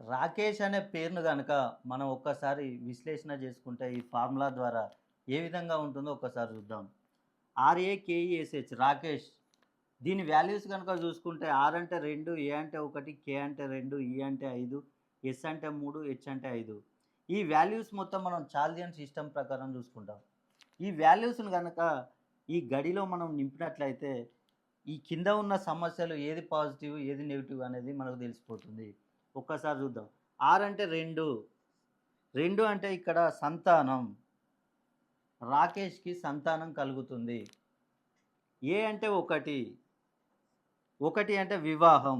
రాకేష్ అనే పేరును గనక మనం ఒక్కసారి విశ్లేషణ చేసుకుంటే ఈ ఫార్ములా ద్వారా ఏ విధంగా ఉంటుందో ఒక్కసారి చూద్దాం. ఆర్ఏకేఈఎస్హెచ్ రాకేష్. దీని వాల్యూస్ కనుక చూసుకుంటే ఆర్ అంటే 2, ఏ అంటే 1, కే అంటే 2, ఈ అంటే 5, ఎస్ అంటే 3, హెచ్ అంటే 5. ఈ వాల్యూస్ మొత్తం మనం చాల్దియన్ సిస్టమ్ ప్రకారం చూసుకుంటాం. ఈ వాల్యూస్‌ని గనక ఈ గడిలో మనం నింపినట్లయితే ఈ కింద ఉన్న సమస్యలు ఏది పాజిటివ్, ఏది నెగెటివ్ అనేది మనకు తెలిసిపోతుంది. ఒక్కసారి చూద్దాం. ఆర్ అంటే 2, 2 అంటే ఇక్కడ సంతానం. రాకేష్‌కి సంతానం కలుగుతుంది. ఏ అంటే 1, 1 అంటే వివాహం.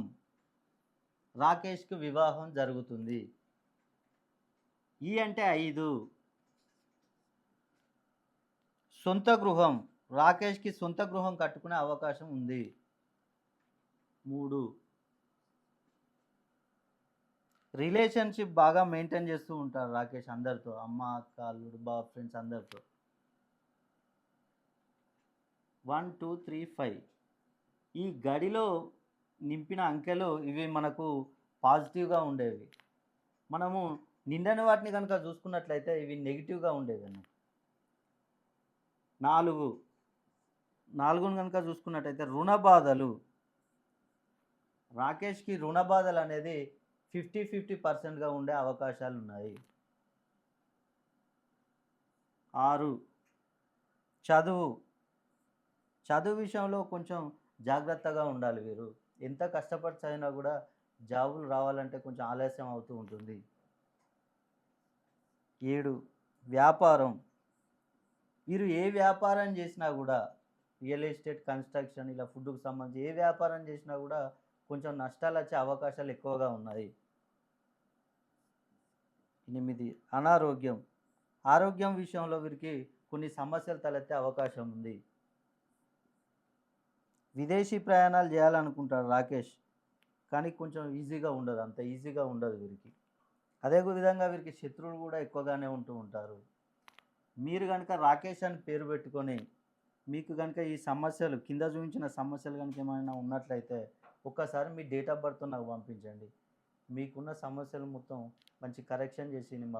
రాకేష్‌కి వివాహం జరుగుతుంది. ఈ అంటే 5, సొంత గృహం. రాకేష్‌కి సొంత గృహం కట్టుకునే అవకాశం ఉంది. 3, రిలేషన్‌షిప్ బాగా మెయింటైన్ చేస్తూ ఉంటారు రాకేష్ అందరితో. అమ్మ, అక్క, అల్లుడు, బావ, ఫ్రెండ్స్ అందరితో. 1, 2, 3, 5. ఈ గడిలో నింపిన అంకెలు ఇవి మనకు పాజిటివ్‌గా ఉండేవి. మనము నిండని వాటిని గనుక చూసుకున్నట్లయితే ఇవి నెగెటివ్‌గా ఉండేవన్నమాట. 4, 4ని గనుక చూసుకున్నట్టయితే రుణ బాధలు. రాకేష్‌కి రుణ బాధలనేది 50-50%గా ఉండే అవకాశాలున్నాయి. 6, చదువు. చదువు విషయంలో కొంచెం జాగ్రత్తగా ఉండాలి వీరు. ఎంత కష్టపడి చదివినా కూడా జాబులు రావాలంటే కొంచెం ఆలస్యం అవుతూ ఉంటుంది. 7, వ్యాపారం. వీరు ఏ వ్యాపారం చేసినా కూడా రియల్ ఎస్టేట్, కన్స్ట్రక్షన్ ఇలా ఫుడ్‌కు సంబంధించి ఏ వ్యాపారం చేసినా కూడా కొంచెం నష్టాలొచ్చే అవకాశాలు ఎక్కువగా ఉన్నాయి. 8, అనారోగ్యం. ఆరోగ్యం విషయంలో వీరికి కొన్ని సమస్యలు తలెత్తే అవకాశం ఉంది. విదేశీ ప్రయాణాలు చేయాలనుకుంటాడు రాకేష్. కానీ కొంచెం ఈజీగా ఉండదు. అంత ఈజీగా ఉండదు వీరికి. అదే విధంగా వీరికి శత్రువులు కూడా ఎక్కువగానే ఉంటూ ఉంటారు. మీరు గనుక రాకేష్ అని పేరు పెట్టుకొని, మీకు గనుక ఈ సమస్యలు కింద చూపించిన సమస్యలు గనుక ఏమైనా ఉన్నట్లయితే, ఒక్కసారి మీ డేట్ ఆఫ్ బర్త్ నాకు పంపించండి. మీకున్న సమస్యలు మొత్తం మంచి కరెక్షన్ చేసి నేను